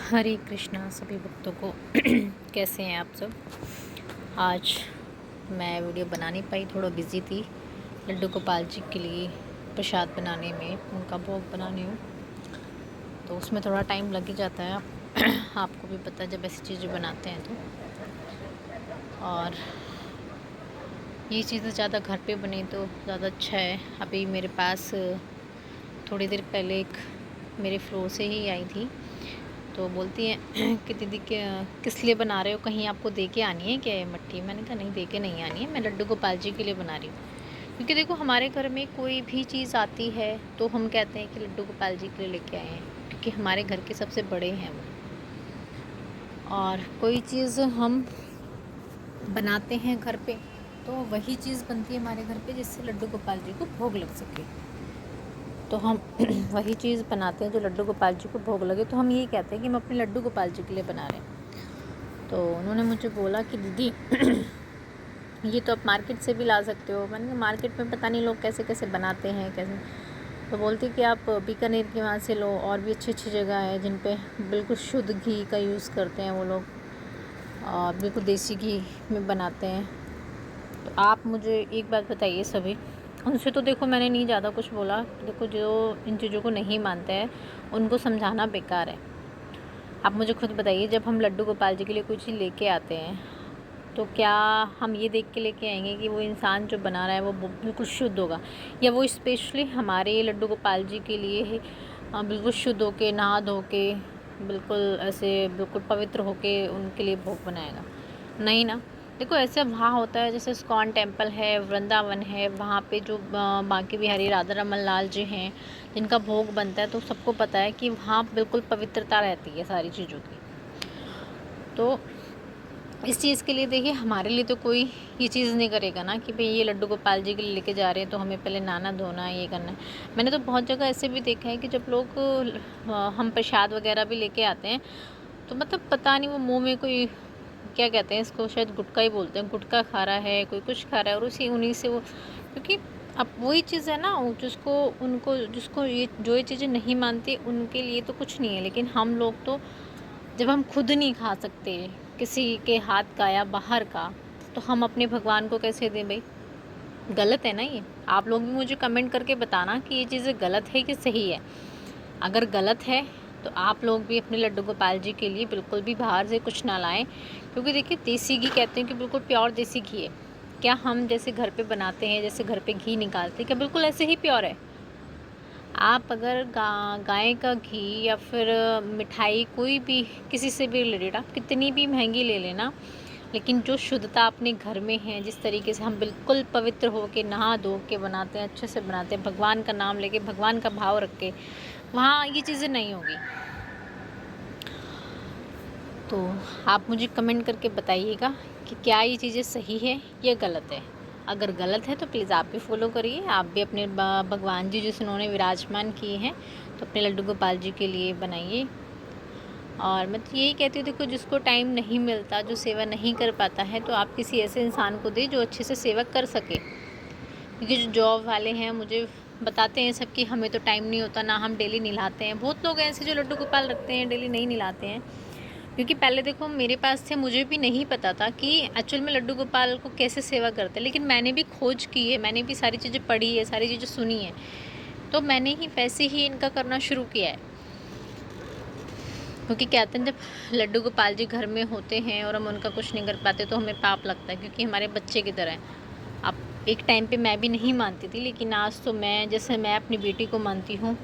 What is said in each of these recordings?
हरे कृष्णा सभी भक्तों को। कैसे हैं आप सब। आज मैं वीडियो बना नहीं पाई, थोड़ा बिज़ी थी लड्डू गोपाल जी के लिए प्रसाद बनाने में, उनका भोग बनाने में, तो उसमें थोड़ा टाइम लग ही जाता है। आपको भी पता है जब ऐसी चीज़ें बनाते हैं तो। और ये चीज़ें ज़्यादा घर पे बने तो ज़्यादा अच्छा है। अभी मेरे पास थोड़ी देर पहले एक मेरे फ्लोर से ही आई थी, तो बोलती हैं कि दीदी किस लिए बना रहे हो, कहीं आपको दे के आनी है क्या ये मट्ठी। मैंने कहा नहीं, दे के नहीं आनी है, मैं लड्डू गोपाल जी के लिए बना रही हूँ। क्योंकि देखो हमारे घर में कोई भी चीज़ आती है तो हम कहते हैं कि लड्डू गोपाल जी के लिए लेके आए हैं, क्योंकि हमारे घर के सबसे बड़े हैं वो। और कोई चीज़ हम बनाते हैं घर पे तो वही चीज़ बनती है हमारे घर पे जिससे लड्डू गोपाल जी को भोग लग सके। तो हम वही चीज़ बनाते हैं जो लड्डू गोपाल जी को भोग लगे। तो हम यही कहते हैं कि हम अपने लड्डू गोपाल जी के लिए बना रहे हैं। तो उन्होंने मुझे बोला कि दीदी ये तो आप मार्केट से भी ला सकते हो। मैंने कहा मार्केट में पता नहीं लोग कैसे कैसे बनाते हैं कैसे। तो बोलती कि आप बीकानेर के वहाँ से लो, और भी अच्छी अच्छी जगह है जिन पे बिल्कुल शुद्ध घी का यूज़ करते हैं वो लोग, और बिल्कुल देसी घी में बनाते हैं। तो आप मुझे एक बात बताइए सभी, उनसे तो देखो मैंने नहीं ज़्यादा कुछ बोला। देखो जो इन चीज़ों को नहीं मानते हैं उनको समझाना बेकार है। आप मुझे खुद बताइए, जब हम लड्डू गोपाल जी के लिए कोई चीज़ लेके आते हैं तो क्या हम ये देख के लेके आएंगे कि वो इंसान जो बना रहा है वो बिल्कुल शुद्ध होगा, या वो स्पेशली हमारे लड्डू गोपाल जी के लिए ही बिल्कुल शुद्ध होके नहा धो के बिल्कुल ऐसे बिल्कुल पवित्र होके उनके लिए भोग बनाएगा? नहीं ना। देखो ऐसे वहाँ होता है, जैसे इस्कॉन टेम्पल है, वृंदावन है, वहाँ पे जो बांके बिहारी राधा रमन लाल जी हैं जिनका भोग बनता है, तो सबको पता है कि वहाँ बिल्कुल पवित्रता रहती है सारी चीज़ों की। तो इस चीज़ के लिए देखिए हमारे लिए तो कोई ये चीज़ नहीं करेगा ना कि भाई ये लड्डू गोपाल जी के लिए लेके जा रहे हैं तो हमें पहले नहाना धोना ये करना है। मैंने तो बहुत जगह ऐसे भी देखा है कि जब लोग हम प्रसाद वगैरह भी लेके आते हैं तो मतलब पता नहीं वो मुंह में कोई क्या कहते हैं इसको, शायद गुटखा ही बोलते हैं, गुटखा खा रहा है, कोई कुछ खा रहा है, और उन्हीं से वो, क्योंकि अब वही चीज़ है ना जिसको उनको जिसको ये चीज़ें नहीं मानती उनके लिए तो कुछ नहीं है। लेकिन हम लोग तो जब हम खुद नहीं खा सकते किसी के हाथ का या बाहर का, तो हम अपने भगवान को कैसे दें भाई। गलत है ना ये। आप लोग भी मुझे कमेंट करके बताना कि ये चीज़ें गलत है कि सही है। अगर गलत है तो आप लोग भी अपने लड्डू गोपाल जी के लिए बिल्कुल भी बाहर से कुछ ना लाएं, क्योंकि देखिए देसी घी कहते हैं कि बिल्कुल प्योर देसी घी है। क्या हम जैसे घर पे बनाते हैं, जैसे घर पे घी निकालते हैं, क्या बिल्कुल ऐसे ही प्योर है? आप अगर गाय का घी या फिर मिठाई कोई भी किसी से भी रिलेटेड आप कितनी भी महंगी ले लेना, लेकिन जो शुद्धता अपने घर में है, जिस तरीके से हम बिल्कुल पवित्र होकर नहा धो के बनाते हैं, अच्छे से बनाते हैं, भगवान का नाम लेके भगवान का भाव रख के, वहाँ ये चीज़ें नहीं होगी। तो आप मुझे कमेंट करके बताइएगा कि क्या ये चीज़ें सही है या गलत है। अगर गलत है तो प्लीज़ आप भी फॉलो करिए, आप भी अपने भगवान जी जिस उन्होंने विराजमान किए हैं तो अपने लड्डू गोपाल जी के लिए बनाइए। और मैं तो यही कहती हूँ, देखो जिसको टाइम नहीं मिलता, जो सेवा नहीं कर पाता है, तो आप किसी ऐसे इंसान को दें जो अच्छे से सेवा कर सके। क्योंकि जो जॉब वाले हैं मुझे बताते हैं सब कि हमें तो टाइम नहीं होता, ना हम डेली नहलाते हैं। बहुत लोग ऐसे जो लड्डू गोपाल रखते हैं डेली नहीं नहलाते हैं। क्योंकि पहले देखो मेरे पास थे, मुझे भी नहीं पता था कि एक्चुअल में लड्डू गोपाल को कैसे सेवा करते हैं। लेकिन मैंने भी खोज की है, मैंने भी सारी चीज़ें पढ़ी है, सारी चीज़ें सुनी है, तो मैंने ही वैसे ही इनका करना शुरू किया है। क्योंकि कहते हैं जब लड्डू गोपाल जी घर में होते हैं और हम उनका कुछ नहीं कर पाते तो हमें पाप लगता है, क्योंकि हमारे बच्चे की तरह हैं। अब एक टाइम पे मैं भी नहीं मानती थी, लेकिन आज तो मैं, जैसे मैं अपनी बेटी को मानती हूँ,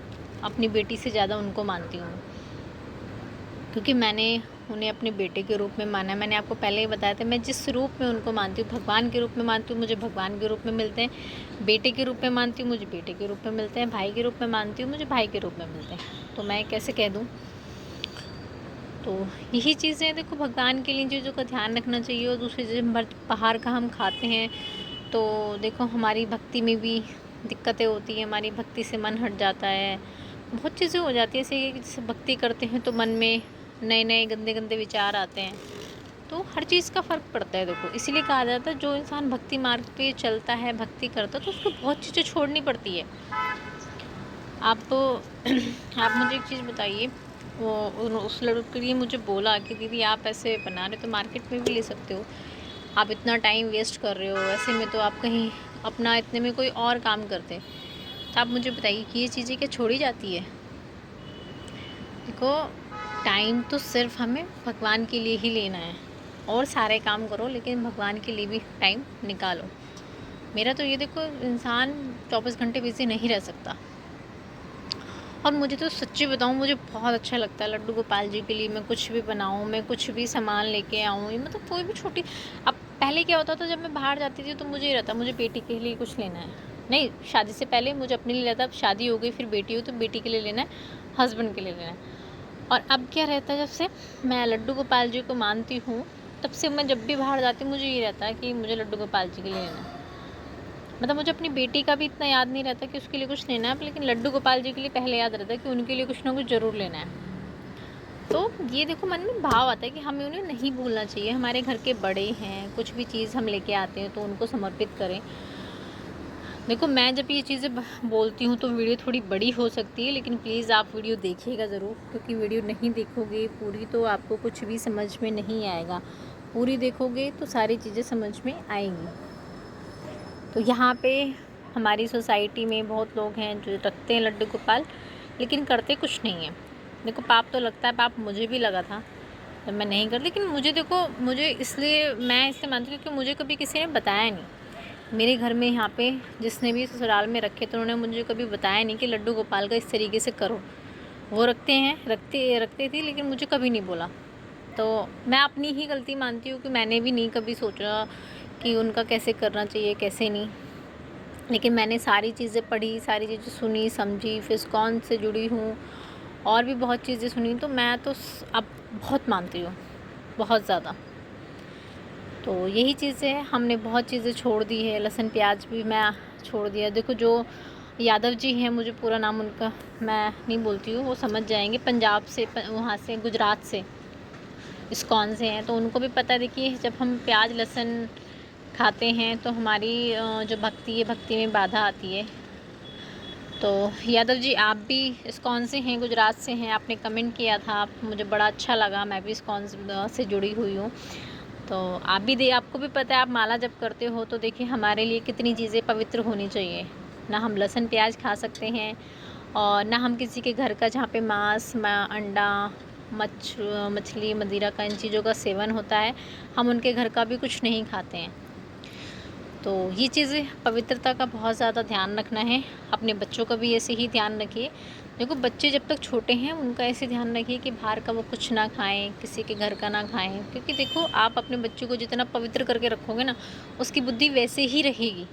अपनी बेटी से ज़्यादा उनको मानती हूँ। क्योंकि मैंने उन्हें अपने बेटे के रूप में माना है। मैंने आपको पहले ही बताया था, मैं जिस रूप में उनको मानती हूँ, भगवान के रूप में मानती हूँ, मुझे भगवान के रूप में मिलते हैं। बेटे के रूप में मानती हूँ, मुझे बेटे के रूप में मिलते हैं। भाई के रूप में मानती हूँ, मुझे भाई के रूप में मिलते हैं। तो मैं कैसे कह दूँ। तो यही चीज़ें देखो, भगवान के लिए चीज़ों का ध्यान रखना चाहिए। और दूसरी चीज़, बाहर का हम खाते हैं तो देखो हमारी भक्ति में भी दिक्कतें होती हैं, हमारी भक्ति से मन हट जाता है, बहुत चीज़ें हो जाती है। जैसे भक्ति करते हैं तो मन में नए नए गंदे गंदे विचार आते हैं, तो हर चीज़ का फ़र्क पड़ता है। देखो इसीलिए कहा जाता है जो इंसान भक्ति मार्ग पे चलता है, भक्ति करता है, तो उसको बहुत चीज़ें छोड़नी पड़ती है। आप आप मुझे एक चीज़ बताइए, उस लड्डू के लिए मुझे बोला कि दीदी आप ऐसे बना रहे तो मार्केट में भी ले सकते हो, आप इतना टाइम वेस्ट कर रहे हो, ऐसे में तो आप कहीं अपना इतने में कोई और काम करते। तो आप मुझे बताइए कि ये चीज़ें क्या छोड़ी जाती है? देखो, टाइम तो सिर्फ हमें भगवान के लिए ही लेना है, और सारे काम करो लेकिन भगवान के लिए भी टाइम निकालो। मेरा तो ये देखो, इंसान 24 घंटे बिज़ी नहीं रह सकता। और मुझे तो सच्ची बताऊँ, मुझे बहुत अच्छा लगता है लड्डू गोपाल जी के लिए मैं कुछ भी बनाऊँ, मैं कुछ भी सामान लेके आऊँ, मतलब कोई भी छोटी। अब पहले क्या होता था, जब मैं बाहर जाती थी तो मुझे ये रहता मुझे बेटी के लिए कुछ लेना है, नहीं शादी से पहले मुझे अपने लिए रहता, अब शादी हो गई फिर बेटी हो तो बेटी के लिए लेना है, हस्बैंड के लिए लेना है। और अब क्या रहता है, जब से मैं लड्डू गोपाल जी को मानती हूँ तब से मैं जब भी बाहर जाती हूँ मुझे ये रहता है कि मुझे लड्डू गोपाल जी के लिए लेना है। मतलब मुझे अपनी बेटी का भी इतना याद नहीं रहता कि उसके लिए कुछ लेना है, लेकिन लड्डू गोपाल जी के लिए पहले याद रहता है कि उनके लिए कुछ ना कुछ ज़रूर लेना है। तो ये देखो, मन में भाव आता है कि हमें उन्हें नहीं भूलना चाहिए। हमारे घर के बड़े हैं, कुछ भी चीज़ हम लेके आते हैं तो उनको समर्पित करें। देखो, मैं जब ये चीज़ें बोलती हूँ तो वीडियो थोड़ी बड़ी हो सकती है, लेकिन प्लीज़ आप वीडियो देखिएगा ज़रूर, क्योंकि वीडियो नहीं देखोगे पूरी तो आपको कुछ भी समझ में नहीं आएगा। पूरी देखोगे तो सारी चीज़ें समझ में आएंगी। तो यहाँ पे हमारी सोसाइटी में बहुत लोग हैं जो रखते हैं लड्डू गोपाल, लेकिन करते कुछ नहीं है। देखो, पाप तो लगता है, पाप मुझे भी लगा था तो मैं नहीं कर, लेकिन मुझे देखो, मुझे इसलिए मैं इसलिए मानती हूँ क्योंकि मुझे कभी किसी ने बताया नहीं। मेरे घर में यहाँ पे जिसने भी ससुराल में रखे तो उन्होंने मुझे कभी बताया नहीं कि लड्डू गोपाल का इस तरीके से करो। वो रखते थी लेकिन मुझे कभी नहीं बोला। तो मैं अपनी ही गलती मानती हूँ कि मैंने भी नहीं कभी सोचा कि उनका कैसे करना चाहिए कैसे नहीं। लेकिन मैंने सारी चीज़ें पढ़ी, सारी चीज़ें सुनी समझी, फिर इस्कॉन से जुड़ी हूँ और भी बहुत चीज़ें सुनी, तो मैं तो अब बहुत मानती हूँ, बहुत ज़्यादा। तो यही चीज़ है, हमने बहुत चीज़ें छोड़ दी है, लहसुन प्याज भी मैं छोड़ दिया। देखो, जो यादव जी हैं, मुझे पूरा नाम उनका मैं नहीं बोलती हूँ, वो समझ जाएंगे, पंजाब से वहाँ से गुजरात से इस्कॉन से हैं, तो उनको भी पता है। देखिए, जब हम प्याज लहसुन खाते हैं तो हमारी जो भक्ति है, भक्ति में बाधा आती है। तो यादव जी, आप भी इस्कॉन से हैं, गुजरात से हैं, आपने कमेंट किया था, मुझे बड़ा अच्छा लगा। मैं भी इस्कॉन से जुड़ी हुई हूँ, तो आप भी आपको भी पता है, आप माला जब करते हो तो देखिए हमारे लिए कितनी चीज़ें पवित्र होनी चाहिए। ना हम लहसुन प्याज खा सकते हैं, और ना हम किसी के घर का जहाँ पे मांस अंडा मछली मदिरा का इन चीज़ों का सेवन होता है, हम उनके घर का भी कुछ नहीं खाते हैं। तो ये चीज़ें पवित्रता का बहुत ज़्यादा ध्यान रखना है। अपने बच्चों का भी ऐसे ही ध्यान रखिए। देखो, बच्चे जब तक छोटे हैं उनका ऐसे ध्यान रखिए कि बाहर का वो कुछ ना खाएं, किसी के घर का ना खाएं, क्योंकि देखो, आप अपने बच्चों को जितना पवित्र करके रखोगे ना, उसकी बुद्धि वैसे ही रहेगी।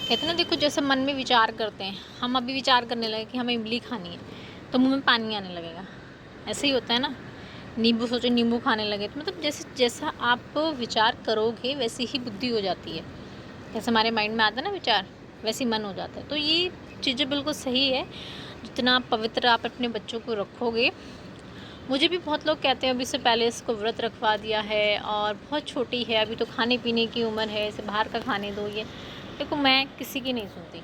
कहते हैं ना, देखो, जैसे मन में विचार करते हैं, हम अभी विचार करने लगे कि हमें इमली खानी है तो मुँह में पानी आने लगेगा, ऐसे ही होता है ना। नींबू सोचो, नींबू खाने लगे तो मतलब जैसे जैसा आप विचार करोगे वैसी ही बुद्धि हो जाती है। जैसे हमारे माइंड में आता है ना विचार, वैसे ही मन हो जाता है। तो ये चीज़ें बिल्कुल सही है, जितना पवित्र आप अपने बच्चों को रखोगे। मुझे भी बहुत लोग कहते हैं अभी से पहले इसको व्रत रखवा दिया है और बहुत छोटी है, अभी तो खाने पीने की उम्र है, इसे बाहर का खाने दो। ये देखो, मैं किसी की नहीं सुनती।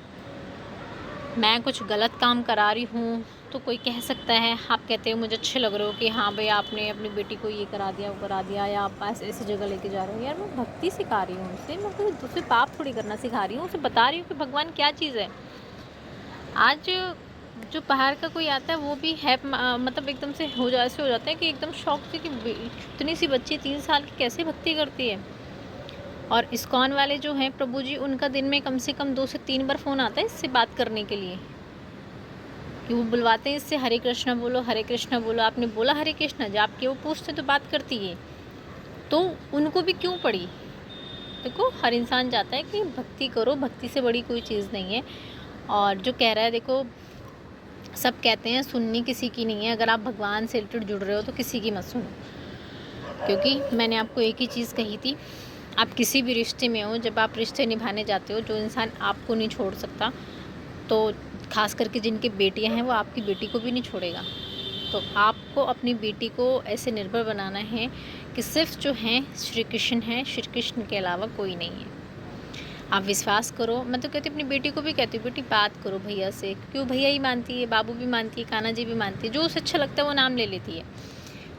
मैं कुछ गलत काम करा रही हूँ तो कोई कह सकता है, आप कहते हो मुझे अच्छे लग रहे हो कि हाँ भाई, आपने अपनी बेटी को ये करा दिया वो करा दिया, या आप ऐसी जगह लेके जा रहे हो। यार, मैं भक्ति सिखा रही हूँ उसे, मैं कोई दूसरे पाप थोड़ी करना सिखा रही हूँ, उसे बता रही हूँ कि भगवान क्या चीज़ है। आज जो बाहर का कोई आता है वो भी है, मतलब एकदम से ऐसे हो जाते हैं कि एकदम शौक से कि इतनी सी बच्ची 3 साल की कैसे भक्ति करती है। और इस्कॉन वाले जो हैं प्रभु जी, उनका दिन में कम से कम 2 से 3 बार फ़ोन आता है इससे बात करने के लिए, कि वो बुलवाते हैं इससे, हरे कृष्णा बोलो, हरे कृष्णा बोलो। आपने बोला हरे कृष्णा, जब आपके वो पूछते तो बात करती है, तो उनको भी क्यों पड़ी। देखो, हर इंसान चाहता है कि भक्ति करो, भक्ति से बड़ी कोई चीज़ नहीं है। और जो कह रहा है, देखो, सब कहते हैं सुननी किसी की नहीं है, अगर आप भगवान से रिलेटेड जुड़ रहे हो तो किसी की मत सुनो। क्योंकि मैंने आपको एक ही चीज़ कही थी, आप किसी भी रिश्ते में हो, जब आप रिश्ते निभाने जाते हो, जो इंसान आपको नहीं छोड़ सकता, तो खास करके जिनकी बेटियां हैं वो आपकी बेटी को भी नहीं छोड़ेगा। तो आपको अपनी बेटी को ऐसे निर्भर बनाना है कि सिर्फ जो हैं श्री कृष्ण हैं, श्री कृष्ण के अलावा कोई नहीं है। आप विश्वास करो। मैं तो कहती हूँ अपनी बेटी को भी कहती हूँ, बेटी बात करो भैया से, क्योंकि वो भैया ही मानती है, बाबू भी मानती है, कान्हा जी भी मानती है, जो उसे अच्छा लगता है वो नाम ले लेती है।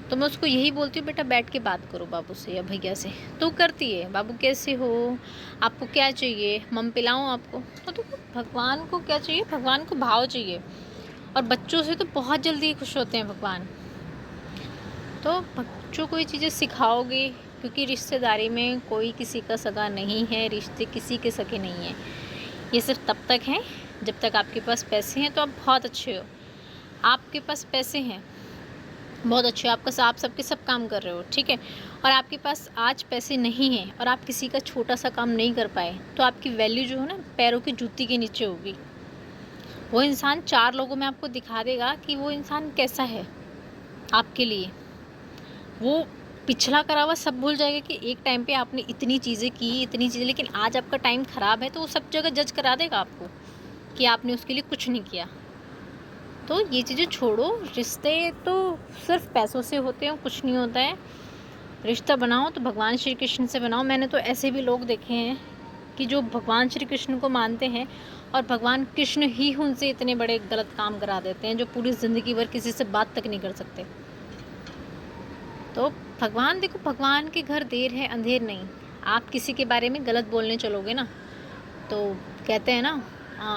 तो मैं उसको यही बोलती हूँ, बेटा बैठ के बात करो बाबू से या भैया से। तो करती है, बाबू कैसे हो, आपको क्या चाहिए, मम पिलाऊँ आपको। तो भगवान को क्या चाहिए, भगवान को भाव चाहिए। और बच्चों से तो बहुत जल्दी खुश होते हैं भगवान। तो बच्चों को ये चीज़ें सिखाओगे, क्योंकि रिश्तेदारी में कोई किसी का सगा नहीं है, रिश्ते किसी के सगे नहीं हैं। ये सिर्फ तब तक है जब तक आपके पास पैसे हैं, तो आप बहुत अच्छे हो। आपके पास पैसे हैं, बहुत अच्छे, आप सबके सब काम कर रहे हो, ठीक है। और आपके पास आज पैसे नहीं हैं और आप किसी का छोटा सा काम नहीं कर पाए, तो आपकी वैल्यू जो है ना पैरों की जूती के नीचे होगी। वो इंसान 4 लोगों में आपको दिखा देगा कि वो इंसान कैसा है आपके लिए। वो पिछला करा हुआ सब भूल जाएगा कि एक टाइम पे आपने इतनी चीज़ें की, इतनी चीज़ें, लेकिन आज आपका टाइम ख़राब है, तो वो सब जगह जज करा देगा आपको कि आपने उसके लिए कुछ नहीं किया। तो ये चीज़ें छोड़ो। रिश्ते तो सिर्फ पैसों से होते हैं, कुछ नहीं होता है। रिश्ता बनाओ तो भगवान श्री कृष्ण से बनाओ। मैंने तो ऐसे भी लोग देखे हैं कि जो भगवान श्री कृष्ण को मानते हैं और भगवान कृष्ण ही उनसे इतने बड़े गलत काम करा देते हैं, जो पूरी ज़िंदगी भर किसी से बात तक नहीं कर सकते। तो भगवान देखो, भगवान के घर देर है अंधेर नहीं। आप किसी के बारे में गलत बोलने चलोगे ना, तो कहते हैं ना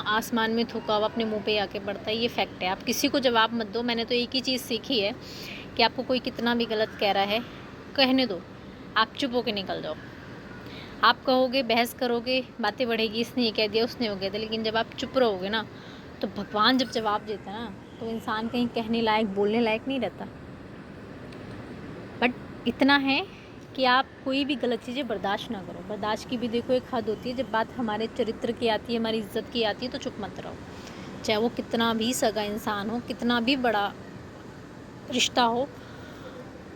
आसमान में थूका हुआ अपने मुंह पे आके पड़ता है। ये फैक्ट है। आप किसी को जवाब मत दो। मैंने तो एक ही चीज़ सीखी है कि आपको कोई कितना भी गलत कह रहा है, कहने दो, आप चुप होके निकल जाओ। आप कहोगे, बहस करोगे, बातें बढ़ेगी, इसने ये कह दिया, उसने वो कह दिया, लेकिन जब आप चुप रहोगे ना, तो भगवान जब जवाब देता है ना, तो इंसान कहीं कहने लायक, बोलने लायक नहीं रहता। बट इतना है कि आप कोई भी गलत चीज़ें बर्दाश्त ना करो। बर्दाश्त की भी देखो एक हद होती है। जब बात हमारे चरित्र की आती है, हमारी इज्जत की आती है, तो चुप मत रहो। चाहे वो कितना भी सगा इंसान हो, कितना भी बड़ा रिश्ता हो,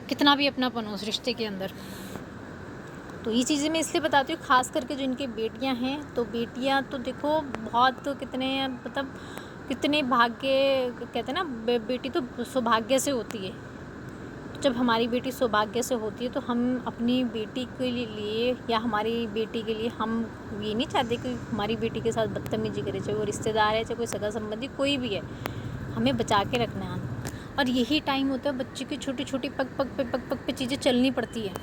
कितना भी अपनापन हो उस रिश्ते के अंदर। तो ये चीज़ें मैं इसलिए बताती हूँ, ख़ास करके जो इनकी बेटियाँ हैं, तो बेटियाँ तो देखो बहुत कितने मतलब कितने भाग्य, कहते हैं ना बेटी तो सौभाग्य से होती है। जब हमारी बेटी सौभाग्य से होती है, तो हम अपनी बेटी के लिए या हमारी बेटी के लिए हम ये नहीं चाहते कि हमारी बेटी के साथ बदतमीजी करे, चाहे वो रिश्तेदार है, चाहे कोई सगा संबंधी कोई भी है। हमें बचा के रखना है। और यही टाइम होता है बच्चे की छोटी छोटी पग पग पे चीज़ें चलनी पड़ती है।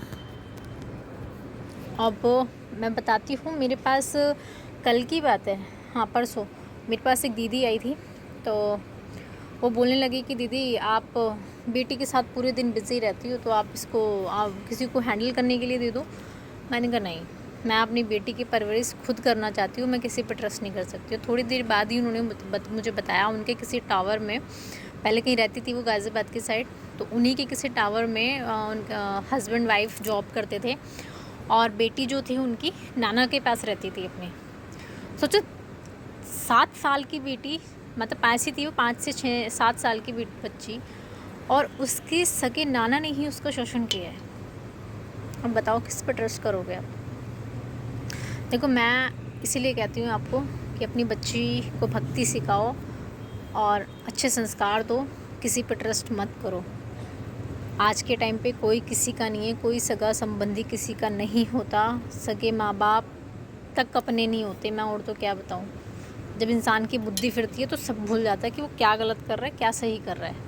अब मैं बताती हूँ, मेरे पास कल की बात है, हाँ परसों, मेरे पास एक दीदी आई थी। तो वो बोलने लगी कि दीदी आप बेटी के साथ पूरे दिन बिज़ी रहती हो, तो आप किसी को हैंडल करने के लिए दे दो। मैंने कहा नहीं, मैं अपनी बेटी की परवरिश खुद करना चाहती हूँ, मैं किसी पर ट्रस्ट नहीं कर सकती हूँ। थोड़ी देर बाद ही उन्होंने मुझे बताया, उनके किसी टावर में, पहले कहीं रहती थी वो गाज़ियाबाद की साइड, तो उन्हीं के किसी टावर में उनका हस्बैंड वाइफ जॉब करते थे, और बेटी जो थी उनकी नाना के पास रहती थी अपने। सोचो 7 साल की बेटी, मतलब ऐसी थी वो 5 से 7 साल की बच्ची, और उसके सगे नाना ने ही उसका शोषण किया है। अब बताओ किस पर ट्रस्ट करोगे आप। देखो मैं इसीलिए कहती हूँ आपको कि अपनी बच्ची को भक्ति सिखाओ और अच्छे संस्कार दो, किसी पर ट्रस्ट मत करो। आज के टाइम पे कोई किसी का नहीं है, कोई सगा संबंधी किसी का नहीं होता, सगे माँ बाप तक अपने नहीं होते। मैं और तो क्या बताऊँ। जब इंसान की बुद्धि फिरती है तो सब भूल जाता है कि वो क्या गलत कर रहा है, क्या सही कर रहा है।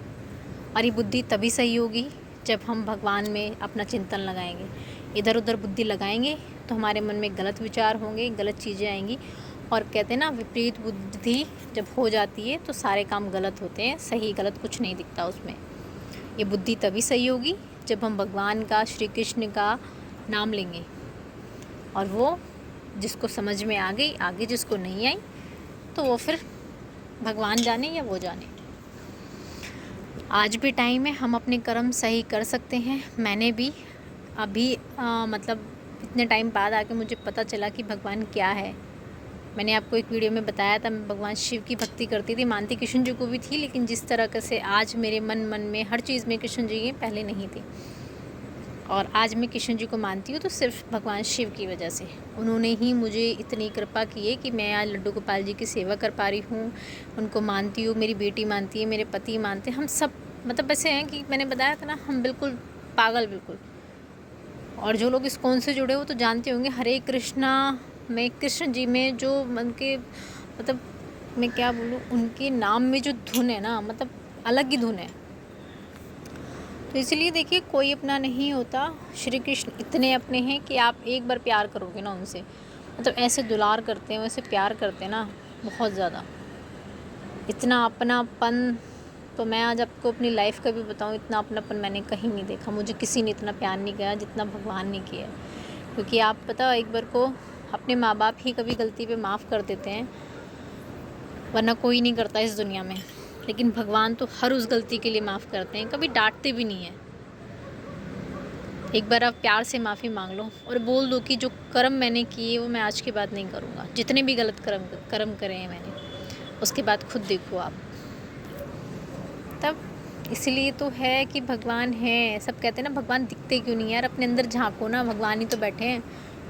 और ये बुद्धि तभी सही होगी जब हम भगवान में अपना चिंतन लगाएंगे। इधर उधर बुद्धि लगाएंगे तो हमारे मन में गलत विचार होंगे, गलत चीज़ें आएंगी। और कहते हैं ना, विपरीत बुद्धि जब हो जाती है तो सारे काम गलत होते हैं, सही गलत कुछ नहीं दिखता उसमें। ये बुद्धि तभी सही होगी जब हम भगवान का, श्री कृष्ण का नाम लेंगे। और वो जिसको समझ में आ गई आगे, जिसको नहीं आई तो वो फिर भगवान जाने या वो जाने। आज भी टाइम है, हम अपने कर्म सही कर सकते हैं। मैंने भी अभी मतलब इतने टाइम बाद आके मुझे पता चला कि भगवान क्या है। मैंने आपको एक वीडियो में बताया था, मैं भगवान शिव की भक्ति करती थी, मानती कृष्ण जी को भी थी, लेकिन जिस तरह से आज मेरे मन में हर चीज़ में कृष्ण जी की पहले नहीं थी। और आज मैं कृष्ण जी को मानती हूँ तो सिर्फ भगवान शिव की वजह से। उन्होंने ही मुझे इतनी कृपा की है कि मैं आज लड्डू गोपाल जी की सेवा कर पा रही हूँ, उनको मानती हूँ, मेरी बेटी मानती है, मेरे पति मानते हैं, हम सब मतलब ऐसे हैं कि मैंने बताया था ना, हम बिल्कुल पागल बिल्कुल। और जो लोग इस्कॉन से जुड़े हो तो जानते होंगे, हरे कृष्णा मैं कृष्ण जी में जो उनके मतलब मैं क्या बोलूँ, उनके नाम में जो धुन है ना, मतलब अलग ही धुन है। तो इसलिए देखिए, कोई अपना नहीं होता। श्री कृष्ण इतने अपने हैं कि आप एक बार प्यार करोगे ना उनसे, मतलब ऐसे दुलार करते हैं, वैसे प्यार करते हैं ना, बहुत ज़्यादा। इतना अपनापन तो मैं आज आपको अपनी लाइफ का भी बताऊं, इतना अपनापन मैंने कहीं नहीं देखा। मुझे किसी ने इतना प्यार नहीं किया जितना भगवान ने किया है। क्योंकि आप पता, एक बार को अपने माँ बाप ही कभी गलती पे माफ़ कर देते हैं, वरना कोई नहीं करता इस दुनिया में। लेकिन भगवान तो हर उस गलती के लिए माफ़ करते हैं, कभी डांटते भी नहीं है। एक बार आप प्यार से माफ़ी मांग लो और बोल दो कि जो कर्म मैंने किए वो मैं आज के बाद नहीं करूँगा। जितने भी गलत कर्म करे हैं मैंने, उसके बाद खुद देखो आप। तब इसलिए तो है कि भगवान है। सब कहते हैं ना भगवान दिखते क्यों नहीं, यार अपने अंदर झांको ना, भगवान ही तो बैठे हैं।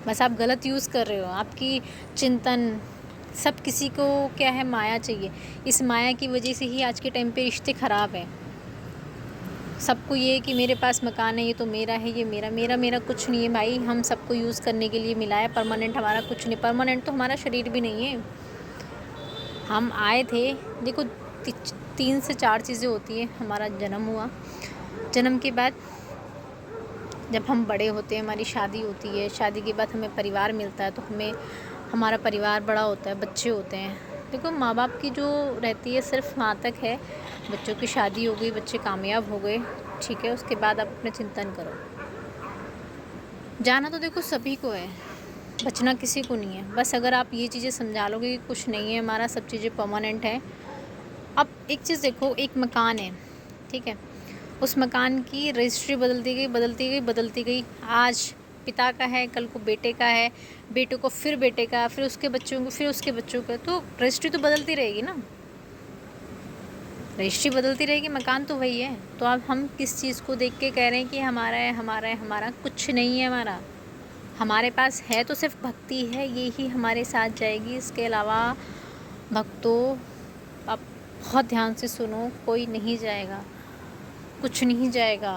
बस आप गलत यूज़ कर रहे हो। आपकी चिंतन, सब किसी को क्या है, माया चाहिए। इस माया की वजह से ही आज के टाइम पे रिश्ते ख़राब हैं। सबको ये है कि मेरे पास मकान है, ये तो मेरा है, ये मेरा मेरा मेरा कुछ नहीं है भाई। हम सबको यूज़ करने के लिए मिला है, परमानेंट हमारा कुछ नहीं। परमानेंट तो हमारा शरीर भी नहीं है। हम आए थे, देखो 3 से 4 चीज़ें होती हैं। हमारा जन्म हुआ, जन्म के बाद जब हम बड़े होते हैं, हमारी शादी होती है, शादी के बाद हमें परिवार मिलता है, तो हमें हमारा परिवार बड़ा होता है, बच्चे होते हैं। देखो माँ बाप की जो रहती है सिर्फ वहाँ तक है। बच्चों की शादी हो गई, बच्चे कामयाब हो गए, ठीक है, उसके बाद आप अपना चिंतन करो। जाना तो देखो सभी को है, बचना किसी को नहीं है। बस अगर आप ये चीज़ें समझा लोगे कि कुछ नहीं है हमारा, सब चीज़ें परमानेंट है। अब एक चीज़ देखो, एक मकान है, ठीक है, उस मकान की रजिस्ट्री बदलती गई बदलती गई बदलती गई। आज पिता का है, कल को बेटे का है, बेटे को फिर बेटे का, फिर उसके बच्चों को, फिर उसके बच्चों का, तो रजिस्ट्री तो बदलती रहेगी ना। रजिस्ट्री बदलती रहेगी, मकान तो वही है। तो अब हम किस चीज़ को देख के कह रहे हैं कि हमारा है, हमारा है, हमारा कुछ नहीं है हमारा। हमारे पास है तो सिर्फ भक्ति है, ये ही हमारे साथ जाएगी। इसके अलावा भक्तों, आप बहुत ध्यान से सुनो, कोई नहीं जाएगा, कुछ नहीं जाएगा।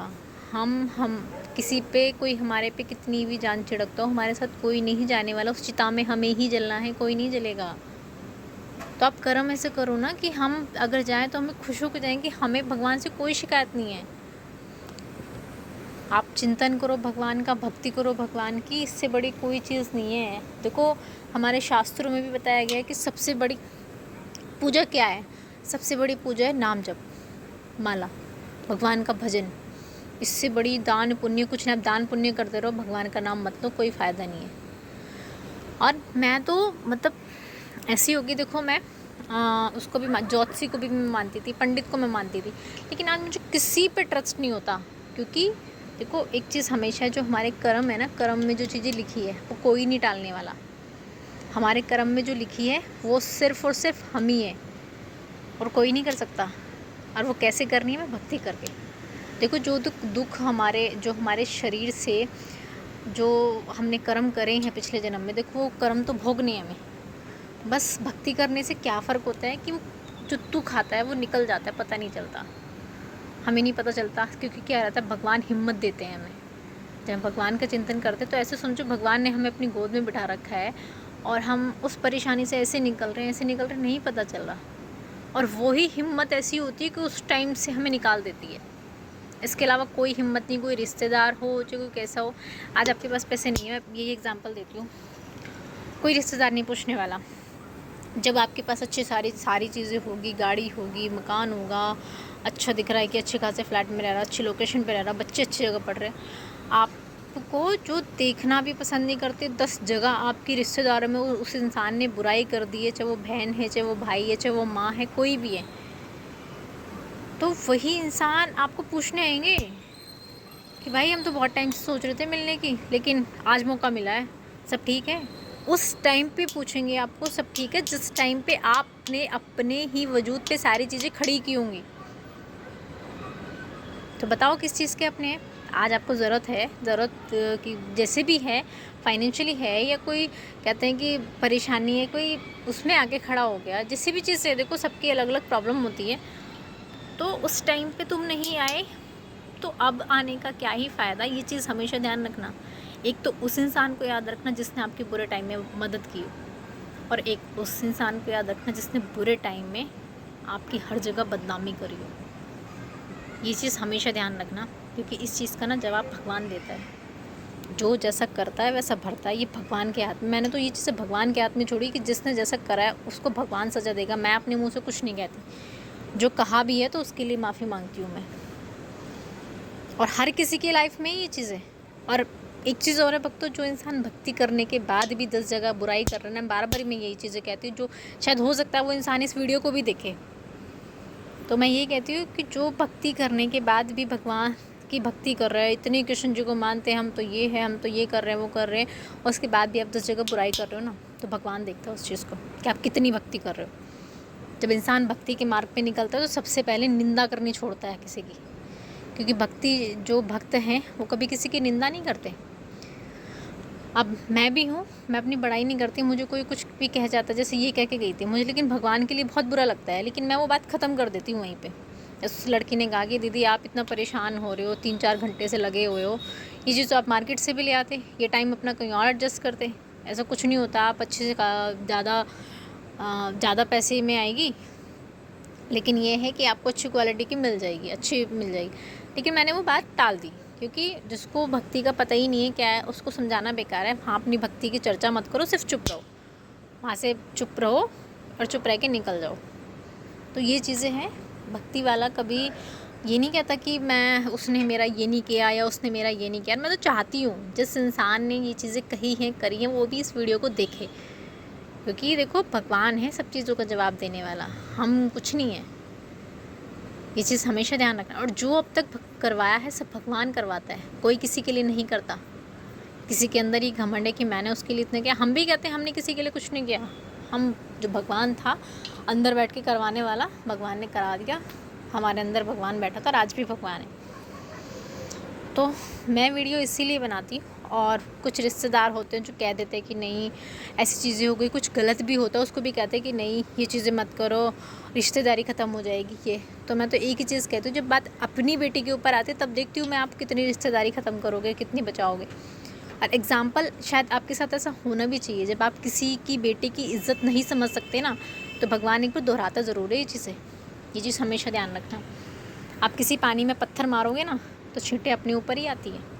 हम किसी पे, कोई हमारे पे कितनी भी जान छिड़कता हो, हमारे साथ कोई नहीं जाने वाला। उस चिता में हमें ही जलना है, कोई नहीं जलेगा। तो आप कर्म ऐसे करो ना कि हम अगर जाएं तो हमें खुश होकर जाएं कि हमें भगवान से कोई शिकायत नहीं है। आप चिंतन करो भगवान का, भक्ति करो भगवान की, इससे बड़ी कोई चीज़ नहीं है। देखो हमारे शास्त्रों में भी बताया गया है कि सबसे बड़ी पूजा क्या है। सबसे बड़ी पूजा है नाम जप, माला, भगवान का भजन। इससे बड़ी दान पुण्य कुछ नहीं। आप दान पुण्य करते रहो, भगवान का नाम मत लो, कोई फ़ायदा नहीं है। और मैं तो मतलब ऐसी होगी, देखो मैं उसको भी ज्योतिषी को भी मैं मानती थी, पंडित को मैं मानती थी, लेकिन आज मुझे किसी पे ट्रस्ट नहीं होता। क्योंकि देखो एक चीज़ हमेशा, जो हमारे कर्म है ना, कर्म में जो चीज़ें लिखी है वो कोई नहीं टालने वाला। हमारे कर्म में जो लिखी है वो सिर्फ़ और सिर्फ हम ही है, और कोई नहीं कर सकता। और वो कैसे करनी है, मैं भक्ति करके। देखो जो दुख हमारे, जो हमारे शरीर से जो हमने कर्म करे हैं पिछले जन्म में, देखो वो कर्म तो भोगने हैं हमें। बस भक्ति करने से क्या फ़र्क होता है कि वो जो दुख आता है वो निकल जाता है, पता नहीं चलता, हमें नहीं पता चलता। क्योंकि क्या रहता है, भगवान हिम्मत देते हैं हमें। जब भगवान का चिंतन करते हैं तो ऐसे समझो भगवान ने हमें अपनी गोद में बिठा रखा है, और हम उस परेशानी से ऐसे निकल रहे हैं, ऐसे निकल रहे हैं, नहीं पता चल रहा। और वही हिम्मत ऐसी होती है कि उस टाइम से हमें निकाल देती है। इसके अलावा कोई हिम्मत नहीं। कोई रिश्तेदार हो, चाहे कोई कैसा हो, आज आपके पास पैसे नहीं है, मैं यही एग्जांपल देती हूँ, कोई रिश्तेदार नहीं पूछने वाला। जब आपके पास अच्छी सारी चीज़ें होगी, गाड़ी होगी, मकान होगा, अच्छा दिख रहा है कि अच्छे खासे फ्लैट में रह रहा, अच्छी लोकेशन पे रह रहा, बच्चे अच्छी जगह पढ़ रहे हैं, आपको जो देखना भी पसंद नहीं करते, 10 जगह आपकी रिश्तेदारों में उस इंसान ने बुराई कर दी है, चाहे वो बहन है, चाहे वो भाई है, चाहे वो माँ है, कोई भी है, तो वही इंसान आपको पूछने आएंगे कि भाई हम तो बहुत टाइम से सोच रहे थे मिलने की, लेकिन आज मौका मिला है, सब ठीक है। उस टाइम पे पूछेंगे आपको सब ठीक है, जिस टाइम पे आपने अपने ही वजूद पे सारी चीज़ें खड़ी की होंगी। तो बताओ किस चीज़ के अपने हैं। आज आपको ज़रूरत है, ज़रूरत की जैसे भी है, फाइनेंशियली है, या कोई कहते हैं कि परेशानी है, कोई उसमें आके खड़ा हो गया, जिस भी चीज़ से, देखो सबकी अलग अलग प्रॉब्लम होती है। तो उस टाइम पे तुम नहीं आए तो अब आने का क्या ही फ़ायदा, ये चीज़ हमेशा ध्यान रखना। एक तो उस इंसान को याद रखना जिसने आपके बुरे टाइम में मदद की हो, और एक उस इंसान को याद रखना जिसने बुरे टाइम में आपकी हर जगह बदनामी करी हो। ये चीज़ हमेशा ध्यान रखना, क्योंकि इस चीज़ का ना जवाब भगवान देता है। जो जैसा करता है वैसा भरता है, ये भगवान के हाथ में। मैंने तो ये चीज़ें भगवान के हाथ में छोड़ी कि जिसने जैसा करा है उसको भगवान सज़ा देगा। मैं अपने मुँह से कुछ नहीं कहती, जो कहा भी है तो उसके लिए माफ़ी मांगती हूँ मैं। और हर किसी की लाइफ में ये चीज़ें। और एक चीज़ और है भक्तों, जो इंसान भक्ति करने के बाद भी 10 जगह बुराई कर रहे हैं, बार बार मैं यही चीज़ें कहती हूँ, जो शायद हो सकता है वो इंसान इस वीडियो को भी देखे। तो मैं ये कहती हूँ कि जो भक्ति करने के बाद भी भगवान की भक्ति कर रहे हैं, इतने कृष्ण जी को मानते हैं, हम तो ये है, हम तो ये कर रहे हैं, वो कर रहे हैं, और उसके बाद भी आप 10 जगह बुराई कर रहे हो ना, तो भगवान देखता है उस चीज़ को कि आप कितनी भक्ति कर रहे हो। जब इंसान भक्ति के मार्ग पे निकलता है तो सबसे पहले निंदा करनी छोड़ता है किसी की, क्योंकि भक्ति जो भक्त हैं वो कभी किसी की निंदा नहीं करते। अब मैं भी हूँ, मैं अपनी बड़ाई नहीं करती, मुझे कोई कुछ भी कह जाता है, जैसे ये कह के गई थी मुझे, लेकिन भगवान के लिए बहुत बुरा लगता है, लेकिन मैं वो बात ख़त्म कर देती हूँ वहीं पे। उस लड़की ने कहा कि दीदी आप इतना परेशान हो रहे हो, 3-4 घंटे से लगे हुए हो, ये चीज़ तो आप मार्केट से भी ले आते, ये टाइम अपना कहीं और एडजस्ट करते, ऐसा कुछ नहीं होता, आप अच्छे से ज़्यादा पैसे में आएगी, लेकिन ये है कि आपको अच्छी क्वालिटी की मिल जाएगी, अच्छी मिल जाएगी। लेकिन मैंने वो बात टाल दी, क्योंकि जिसको भक्ति का पता ही नहीं है क्या है, उसको समझाना बेकार है। हाँ, अपनी भक्ति की चर्चा मत करो, सिर्फ चुप रहो, वहाँ से चुप रहो और चुप रह के निकल जाओ। तो ये चीज़ें हैं। भक्ति वाला कभी ये नहीं कहता कि मैं उसने मेरा ये नहीं किया या उसने मेरा ये नहीं किया। मैं तो चाहती हूँ जिस इंसान ने ये चीज़ें कही हैं, करी हैं, वो भी इस वीडियो को देखे, क्योंकि देखो भगवान है सब चीज़ों का जवाब देने वाला, हम कुछ नहीं है। ये चीज़ हमेशा ध्यान रखना। और जो अब तक करवाया है सब भगवान करवाता है, कोई किसी के लिए नहीं करता। किसी के अंदर ही घमंड है कि मैंने उसके लिए इतने किया। हम भी कहते हैं हमने किसी के लिए कुछ नहीं किया, हम जो भगवान था अंदर बैठ के करवाने वाला, भगवान ने करा दिया। हमारे अंदर भगवान बैठा था और आज भी भगवान है। तो मैं वीडियो इसीलिए बनाती हूँ। और कुछ रिश्तेदार होते हैं जो कह देते हैं कि नहीं ऐसी चीज़ें हो गई, कुछ गलत भी होता है उसको भी कहते हैं कि नहीं ये चीज़ें मत करो, रिश्तेदारी ख़त्म हो जाएगी ये। तो मैं तो एक ही चीज़ कहती हूँ, जब बात अपनी बेटी के ऊपर आती है तब देखती हूँ मैं आप कितनी रिश्तेदारी ख़त्म करोगे, कितनी बचाओगे। और एग्ज़ाम्पल शायद आपके साथ ऐसा होना भी चाहिए, जब आप किसी की बेटी की इज़्ज़त नहीं समझ सकते ना, तो भगवान एक बार दोहराता ज़रूर है ये चीज़ें। ये चीज़ हमेशा ध्यान रखना। आप किसी पानी में पत्थर मारोगे ना तो छींटे अपने ऊपर ही आती है।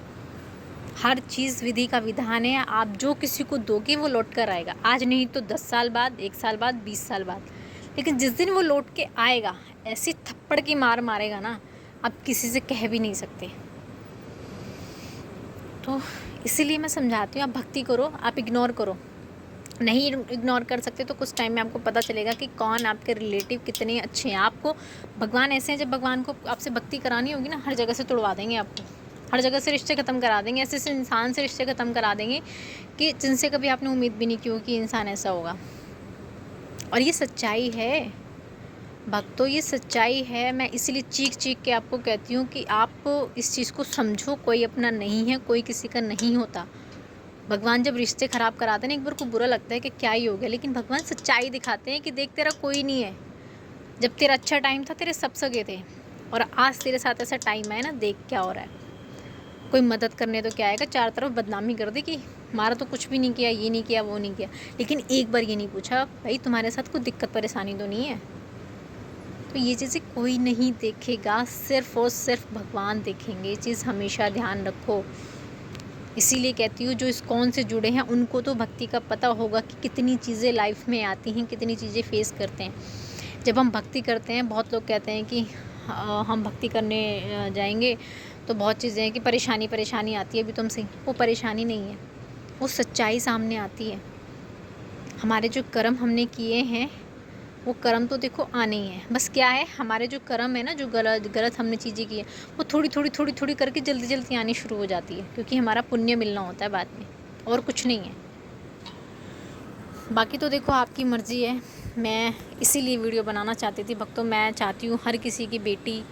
हर चीज़ विधि का विधान है। आप जो किसी को दोगे वो लौट कर आएगा, आज नहीं तो 10 साल बाद, 1 साल बाद, 20 साल बाद, लेकिन जिस दिन वो लौट के आएगा ऐसी थप्पड़ की मार मारेगा ना, आप किसी से कह भी नहीं सकते। तो इसीलिए मैं समझाती हूँ, आप भक्ति करो, आप इग्नोर करो। नहीं इग्नोर कर सकते तो कुछ टाइम में आपको पता चलेगा कि कौन आपके रिलेटिव कितने अच्छे हैं। आपको भगवान ऐसे हैं, जब भगवान को आपसे भक्ति करानी होगी ना, हर जगह से तुड़वा देंगे आपको, हर जगह से रिश्ते ख़त्म करा देंगे, ऐसे ऐसे इंसान से रिश्ते ख़त्म करा देंगे कि जिनसे कभी आपने उम्मीद भी नहीं की हो कि इंसान ऐसा होगा। और ये सच्चाई है भक्तों, ये सच्चाई है। मैं इसलिए चीख चीख के आपको कहती हूँ कि आप इस चीज़ को समझो, कोई अपना नहीं है, कोई किसी का नहीं होता। भगवान जब रिश्ते ख़राब कराते हैं ना, एक बार को बुरा लगता है कि क्या ही हो गया, लेकिन भगवान सच्चाई दिखाते हैं कि देख तेरा कोई नहीं है। जब तेरा अच्छा टाइम था तेरे सब सगे थे, और आज तेरे साथ ऐसा टाइम है ना, देख क्या हो रहा है। कोई मदद करने तो क्या आएगा, चारों तरफ बदनामी कर दे कि हमारा तो कुछ भी नहीं किया, ये नहीं किया, वो नहीं किया, लेकिन एक बार ये नहीं पूछा भाई तुम्हारे साथ कोई दिक्कत परेशानी तो नहीं है। तो ये चीज़ें कोई नहीं देखेगा, सिर्फ़ और सिर्फ भगवान देखेंगे। ये चीज़ हमेशा ध्यान रखो। इसीलिए कहती हूँ जो इस्कॉन से जुड़े हैं उनको तो भक्ति का पता होगा कि कितनी चीज़ें लाइफ में आती हैं, कितनी चीज़ें फेस करते हैं। जब हम भक्ति करते हैं, बहुत लोग कहते हैं कि हम भक्ति करने जाएंगे तो बहुत चीज़ें हैं कि परेशानी आती है, अभी तुमसे वो परेशानी नहीं है, वो सच्चाई सामने आती है। हमारे जो कर्म हमने किए हैं वो कर्म तो देखो आने ही है, बस क्या है हमारे जो कर्म है ना, जो गलत हमने चीज़ें की है वो थोड़ी करके जल्दी आनी शुरू हो जाती है, क्योंकि हमारा पुण्य मिलना होता है बाद में, और कुछ नहीं है। बाकी तो देखो आपकी मर्ज़ी है। मैं इसीलिए वीडियो बनाना चाहती थी भक्तों। मैं चाहती हूँ हर किसी की बेटी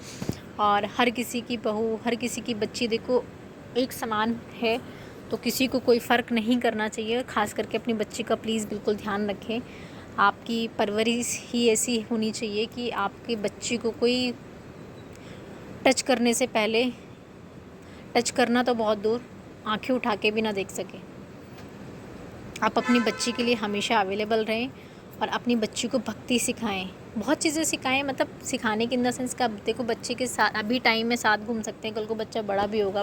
और हर किसी की बहू, हर किसी की बच्ची देखो एक समान है, तो किसी को कोई फ़र्क नहीं करना चाहिए। ख़ास करके अपनी बच्ची का प्लीज़ बिल्कुल ध्यान रखें। आपकी परवरिश ही ऐसी होनी चाहिए कि आपके बच्ची को कोई टच करने से पहले, टच करना तो बहुत दूर, आंखें उठा के भी ना देख सके। आप अपनी बच्ची के लिए हमेशा अवेलेबल रहें और अपनी बच्ची को भक्ति सिखाएं, बहुत चीज़ें सिखाएं। मतलब सिखाने के इन द सेंस का, देखो बच्चे के साथ अभी टाइम में साथ घूम सकते हैं, कल को बच्चा बड़ा भी होगा,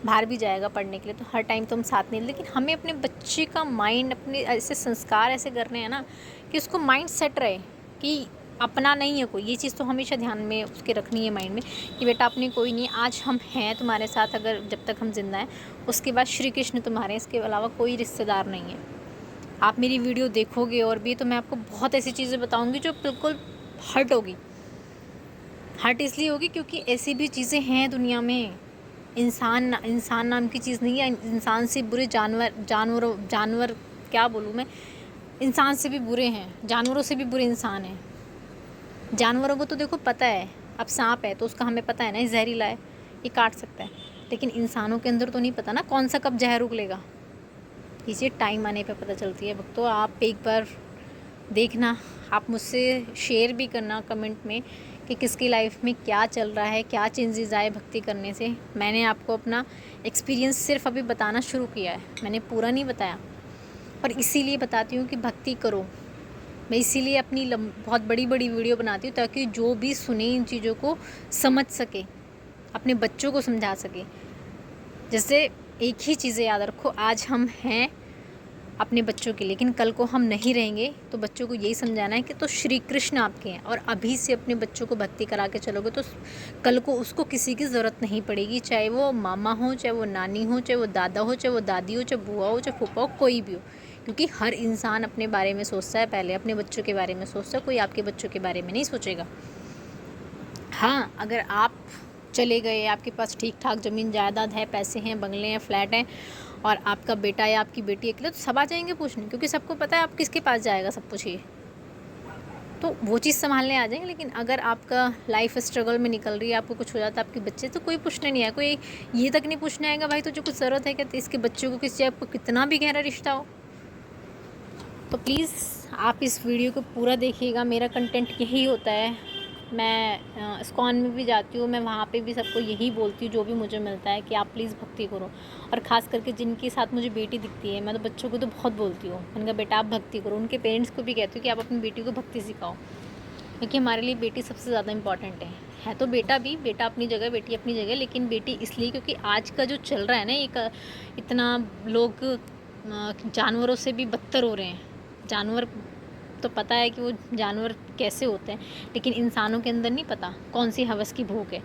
बाहर भी जाएगा पढ़ने के लिए, तो हर टाइम तो हम साथ नहीं, लेकिन हमें अपने बच्चे का माइंड, अपने ऐसे संस्कार ऐसे करने हैं ना कि उसको माइंड सेट रहे कि अपना नहीं है कोई। ये चीज़ तो हमेशा ध्यान में उसके रखनी है माइंड में कि बेटा अपने कोई नहीं, आज हम हैं तुम्हारे साथ, अगर जब तक हम जिंदा हैं, उसके बाद श्री कृष्ण तुम्हारे, इसके अलावा कोई रिश्तेदार नहीं है। आप मेरी वीडियो देखोगे और भी, तो मैं आपको बहुत ऐसी चीज़ें बताऊंगी जो बिल्कुल हर्ट होगी। हर्ट इसलिए होगी क्योंकि ऐसी भी चीज़ें हैं दुनिया में। इंसान नाम की चीज़ नहीं है। इंसान से बुरे जानवर क्या बोलूँ मैं, इंसान से भी बुरे हैं, जानवरों से भी बुरे इंसान हैं। जानवरों को तो देखो पता है, अब सांप है तो उसका हमें पता है ना, ये जहरीला है, ये काट सकता है, लेकिन इंसानों के अंदर तो नहीं पता ना कौन सा कब जहर उगलेगा। ये चीज़ टाइम आने पे पता चलती है। तो आप एक बार देखना, आप मुझसे शेयर भी करना कमेंट में कि किसकी लाइफ में क्या चल रहा है, क्या चेंजेस आए भक्ति करने से। मैंने आपको अपना एक्सपीरियंस सिर्फ अभी बताना शुरू किया है, मैंने पूरा नहीं बताया, और इसीलिए बताती हूँ कि भक्ति करो। मैं इसीलिए अपनी बहुत बड़ी बड़ी वीडियो बनाती हूँ ताकि जो भी सुने इन चीज़ों को समझ सके, अपने बच्चों को समझा सके। जैसे एक ही चीज़ें याद रखो, आज हम हैं अपने बच्चों के लिए, लेकिन कल को हम नहीं रहेंगे, तो बच्चों को यही समझाना है कि तो श्री कृष्ण आपके हैं, और अभी से अपने बच्चों को भक्ति करा के चलोगे तो कल को उसको किसी की ज़रूरत नहीं पड़ेगी, चाहे वो मामा हो, चाहे वो नानी हो, चाहे वो दादा हो, चाहे वो दादी हो, चाहे बुआ हो, चाहे फूफा हो, कोई भी हो। क्योंकि हर इंसान अपने बारे में सोचता है, पहले अपने बच्चों के बारे में सोचता है, कोई आपके बच्चों के बारे में नहीं सोचेगा। हाँ, अगर आप चले गए, आपके पास ठीक ठाक ज़मीन जायदाद है, पैसे हैं, बंगले हैं, फ्लैट हैं, और आपका बेटा या आपकी बेटी अकेले, तो सब आ जाएंगे पूछने, क्योंकि सबको पता है आप किसके पास जाएगा सब कुछ, ये तो वो चीज़ संभालने आ जाएंगे। लेकिन अगर आपका लाइफ स्ट्रगल में निकल रही है, आपको कुछ हो जाता है, आपके बच्चे, तो कोई पूछने नहीं आया, कोई ये तक नहीं पूछने आएगा भाई तुझे कुछ ज़रूरत है क्या, तो इसके बच्चों को किसी, आपको कितना भी गहरा रिश्ता हो। तो प्लीज़ आप इस वीडियो को पूरा देखिएगा, मेरा कंटेंट यही होता है। मैं इस्कॉन में भी जाती हूँ, मैं वहाँ पे भी सबको यही बोलती हूँ जो भी मुझे मिलता है कि आप प्लीज़ भक्ति करो। और ख़ास करके जिनके साथ मुझे बेटी दिखती है, मैं तो बच्चों को तो बहुत बोलती हूँ, मैंने कहा बेटा आप भक्ति करो। उनके पेरेंट्स को भी कहती हूँ कि आप अपनी बेटी को भक्ति सिखाओ, क्योंकि हमारे लिए बेटी सबसे ज़्यादा इम्पॉर्टेंट है तो बेटा भी, बेटा अपनी जगह, बेटी अपनी जगह, लेकिन बेटी इसलिए क्योंकि आज का जो चल रहा है ना, एक इतना लोग जानवरों से भी बदतर हो रहे हैं। जानवर तो पता है कि वो जानवर कैसे होते हैं, लेकिन इंसानों के अंदर नहीं पता कौन सी हवस की भूख है।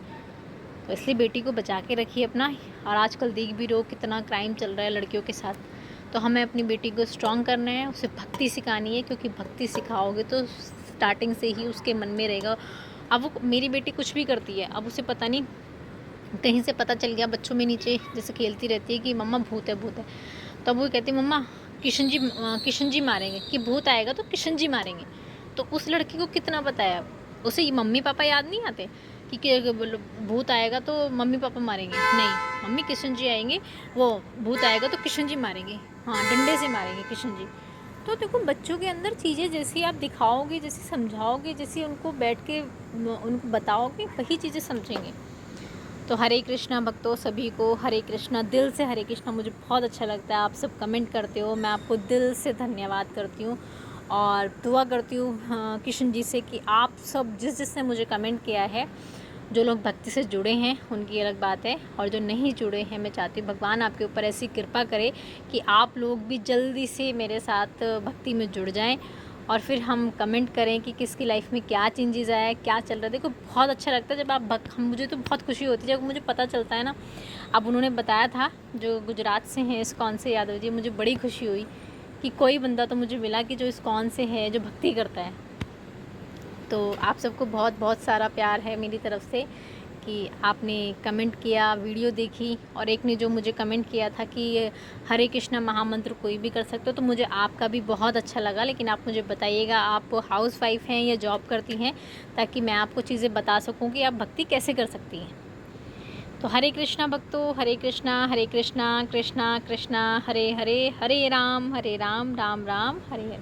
तो इसलिए बेटी को बचा के रखिए अपना। और आजकल देख भी रहो कितना क्राइम चल रहा है लड़कियों के साथ, तो हमें अपनी बेटी को स्ट्रॉन्ग करना है, उसे भक्ति सिखानी है, क्योंकि भक्ति सिखाओगे तो स्टार्टिंग से ही उसके मन में रहेगा। अब वो, मेरी बेटी कुछ भी करती है, अब उसे पता नहीं, कहीं से पता चल गया बच्चों में नीचे जैसे खेलती रहती है कि मम्मा भूत है भूत है, तो अब वो कहती है मम्मा किशन जी मारेंगे, कि भूत आएगा तो किशन जी मारेंगे। तो उस लड़की को कितना पता है, उसे ये मम्मी पापा याद नहीं आते कि भूत आएगा तो मम्मी पापा मारेंगे, नहीं, मम्मी किशन जी आएंगे, वो भूत आएगा तो किशन जी मारेंगे, हाँ डंडे से मारेंगे किशन जी। तो देखो बच्चों के अंदर चीज़ें जैसी आप दिखाओगे, जैसी समझाओगे, जैसी उनको बैठ के उनको बताओगे, वही चीज़ें समझेंगे। तो हरे कृष्णा भक्तों, सभी को हरे कृष्णा, दिल से हरे कृष्णा। मुझे बहुत अच्छा लगता है आप सब कमेंट करते हो, मैं आपको दिल से धन्यवाद करती हूँ और दुआ करती हूँ किशन जी से कि आप सब जिसने मुझे कमेंट किया है, जो लोग भक्ति से जुड़े हैं उनकी अलग बात है, और जो नहीं जुड़े हैं, मैं चाहती हूँ भगवान आपके ऊपर ऐसी कृपा करे कि आप लोग भी जल्दी से मेरे साथ भक्ति में जुड़ जाएं, और फिर हम कमेंट करें कि किसकी लाइफ में क्या चेंजेस आया है, क्या चल रहा है। देखो बहुत अच्छा लगता है जब आप मुझे तो बहुत खुशी होती है जब मुझे पता चलता है ना। अब उन्होंने बताया था जो गुजरात से हैं, इस्कॉन से, यादव जी, मुझे बड़ी खुशी हुई कि कोई बंदा तो मुझे मिला कि जो इस्कॉन से है, जो भक्ति करता है। तो आप सबको बहुत बहुत सारा प्यार है मेरी तरफ से कि आपने कमेंट किया, वीडियो देखी, और एक ने जो मुझे कमेंट किया था कि हरे कृष्णा महामंत्र कोई भी कर सकते हो, तो मुझे आपका भी बहुत अच्छा लगा। लेकिन आप मुझे बताइएगा आप हाउस वाइफ हैं या जॉब करती हैं, ताकि मैं आपको चीज़ें बता सकूं कि आप भक्ति कैसे कर सकती हैं। तो हरे कृष्णा भक्तों, हरे कृष्णा कृष्णा कृष्णा हरे हरे, हरे राम राम राम हरे हरे।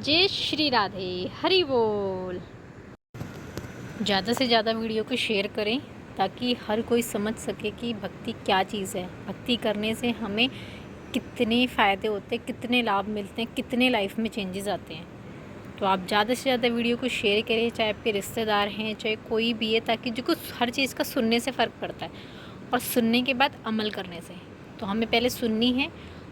जय श्री राधे, हरि बोल। ज़्यादा से ज़्यादा वीडियो को शेयर करें ताकि हर कोई समझ सके कि भक्ति क्या चीज़ है। भक्ति करने से हमें कितने फ़ायदे होते हैं, कितने लाभ मिलते हैं, कितने लाइफ में चेंजेस आते हैं। तो आप ज़्यादा से ज़्यादा वीडियो को शेयर करें, चाहे आपके रिश्तेदार हैं, चाहे कोई भी है, ताकि जो हर चीज़ का सुनने से फ़र्क पड़ता है और सुनने के बाद अमल करने से। तो हमें पहले सुननी है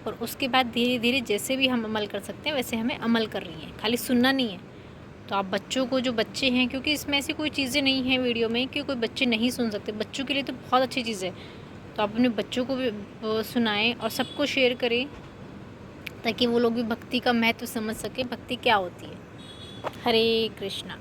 और उसके बाद धीरे धीरे जैसे भी हम अमल कर सकते हैं वैसे हमें अमल करनी है, खाली सुनना नहीं है। तो आप बच्चों को, जो बच्चे हैं, क्योंकि इसमें ऐसी कोई चीज़ें नहीं हैं वीडियो में कि कोई बच्चे नहीं सुन सकते, बच्चों के लिए तो बहुत अच्छी चीज़ है। तो आप अपने बच्चों को भी सुनाएं और सबको शेयर करें, ताकि वो लोग भी भक्ति का महत्व समझ सकें, भक्ति क्या होती है। हरे कृष्णा।